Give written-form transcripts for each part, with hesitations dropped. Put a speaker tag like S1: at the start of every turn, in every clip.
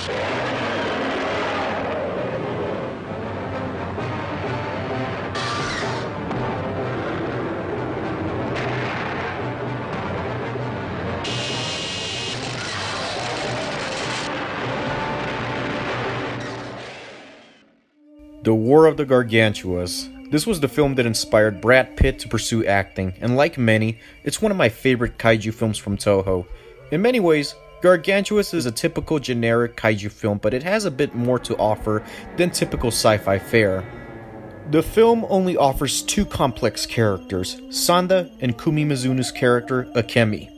S1: The War of the Gargantuas. This was the film that inspired Brad Pitt to pursue acting, and like many, it's one of my favorite kaiju films from Toho. In many ways, Gargantuas is a typical generic kaiju film, but it has a bit more to offer than typical sci-fi fare. The film only offers two complex characters, Sanda and Kumi Mizuno's character, Akemi.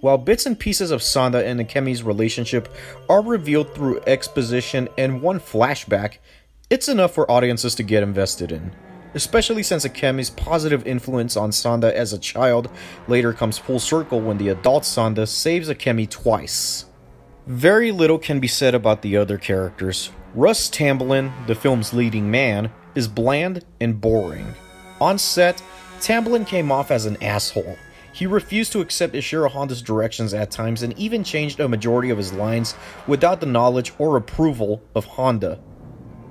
S1: While bits and pieces of Sanda and Akemi's relationship are revealed through exposition and one flashback, it's enough for audiences to get invested in, especially since Akemi's positive influence on Sanda as a child later comes full circle when the adult Sanda saves Akemi twice. Very little can be said about the other characters. Russ Tamblyn, the film's leading man, is bland and boring. On set, Tamblyn came off as an asshole. He refused to accept Ishiro Honda's directions at times and even changed a majority of his lines without the knowledge or approval of Honda.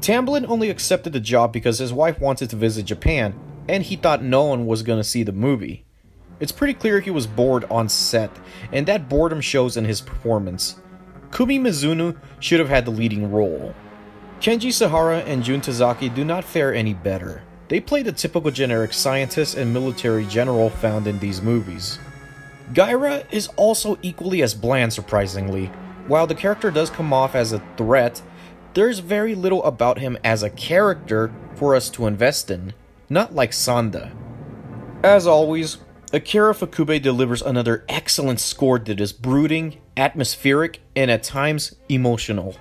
S1: Tamblyn only accepted the job because his wife wanted to visit Japan, and he thought no one was going to see the movie. It's pretty clear he was bored on set, and that boredom shows in his performance. Kumi Mizuno should have had the leading role. Kenji Sahara and Jun Tazaki do not fare any better. They play the typical generic scientist and military general found in these movies. Gaira is also equally as bland, surprisingly. While the character does come off as a threat, there's very little about him as a character for us to invest in, not like Sanda. As always, Akira Fukube delivers another excellent score that is brooding, atmospheric, and at times emotional.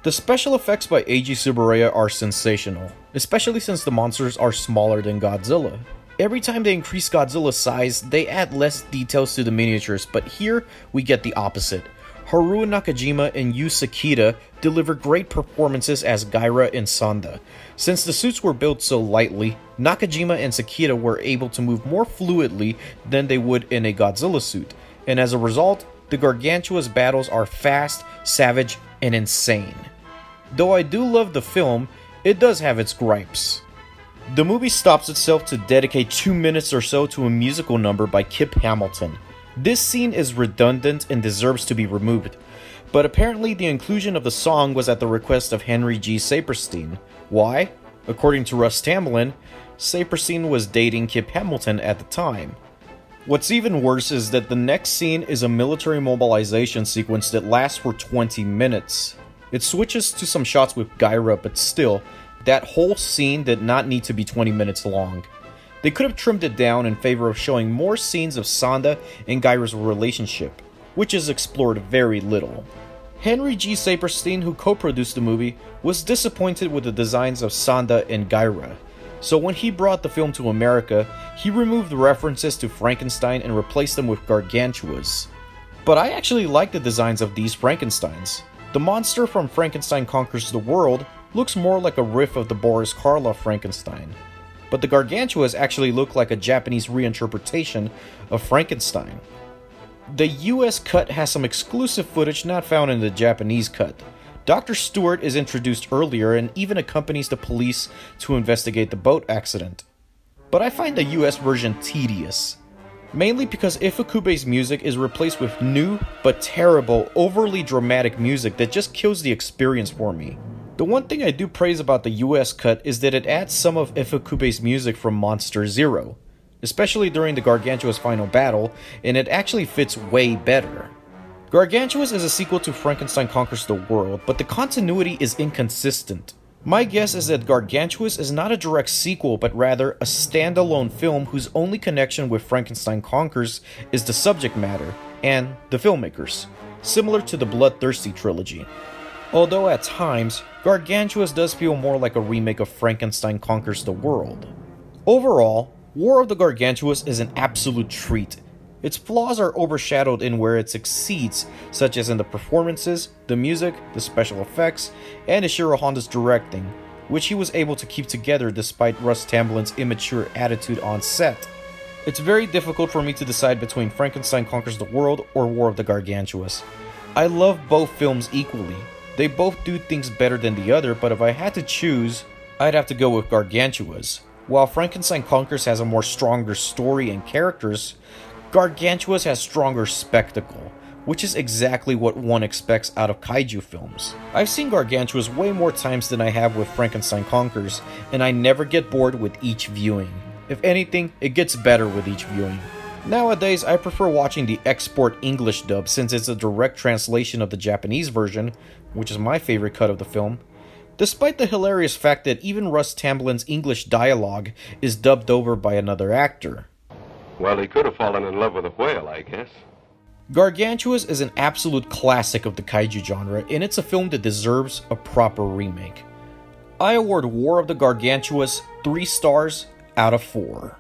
S1: The special effects by Eiji Tsuburaya are sensational, especially since the monsters are smaller than Godzilla. Every time they increase Godzilla's size, they add less details to the miniatures, but here we get the opposite. Haruo Nakajima and Yu Sekida deliver great performances as Gaira and Sanda. Since the suits were built so lightly, Nakajima and Sekida were able to move more fluidly than they would in a Godzilla suit, and as a result, the Gargantua's battles are fast, savage, and insane. Though I do love the film, it does have its gripes. The movie stops itself to dedicate 2 minutes or so to a musical number by Kip Hamilton. This scene is redundant and deserves to be removed, but apparently the inclusion of the song was at the request of Henry G. Saperstein. Why? According to Russ Tamblyn, Saperstein was dating Kip Hamilton at the time. What's even worse is that the next scene is a military mobilization sequence that lasts for 20 minutes. It switches to some shots with Gaira, but still, that whole scene did not need to be 20 minutes long. They could have trimmed it down in favor of showing more scenes of Sanda and Gaira's relationship, which is explored very little. Henry G. Saperstein, who co-produced the movie, was disappointed with the designs of Sanda and Gaira. So when he brought the film to America, he removed the references to Frankenstein and replaced them with Gargantuas. But I actually like the designs of these Frankensteins. The monster from Frankenstein Conquers the World looks more like a riff of the Boris Karloff Frankenstein. But the Gargantuas actually look like a Japanese reinterpretation of Frankenstein. The US cut has some exclusive footage not found in the Japanese cut. Dr. Stewart is introduced earlier and even accompanies the police to investigate the boat accident. But I find the US version tedious. Mainly because Ifukube's music is replaced with new, but terrible, overly dramatic music that just kills the experience for me. The one thing I do praise about the US cut is that it adds some of Ifukube's music from Monster Zero, especially during the Gargantua's final battle, and it actually fits way better. Gargantuas is a sequel to Frankenstein Conquers the World, but the continuity is inconsistent. My guess is that Gargantuas is not a direct sequel, but rather a standalone film whose only connection with Frankenstein Conquers is the subject matter, and the filmmakers, similar to the Bloodthirsty trilogy. Although at times, Gargantuas does feel more like a remake of Frankenstein Conquers the World. Overall, War of the Gargantuas is an absolute treat. Its flaws are overshadowed in where it succeeds, such as in the performances, the music, the special effects, and Ishiro Honda's directing, which he was able to keep together despite Russ Tamblyn's immature attitude on set. It's very difficult for me to decide between Frankenstein Conquers the World or War of the Gargantuas. I love both films equally. They both do things better than the other, but if I had to choose, I'd have to go with Gargantuas. While Frankenstein Conquers has a more stronger story and characters, Gargantuas has stronger spectacle, which is exactly what one expects out of kaiju films. I've seen Gargantuas way more times than I have with Frankenstein Conquers, and I never get bored with each viewing. If anything, it gets better with each viewing. Nowadays, I prefer watching the export English dub since it's a direct translation of the Japanese version, which is my favorite cut of the film, despite the hilarious fact that even Russ Tamblyn's English dialogue is dubbed over by another actor.
S2: Well, he could have fallen in love with a whale, I guess.
S1: Gargantuas is an absolute classic of the kaiju genre, and it's a film that deserves a proper remake. I award War of the Gargantuas 3 stars out of 4.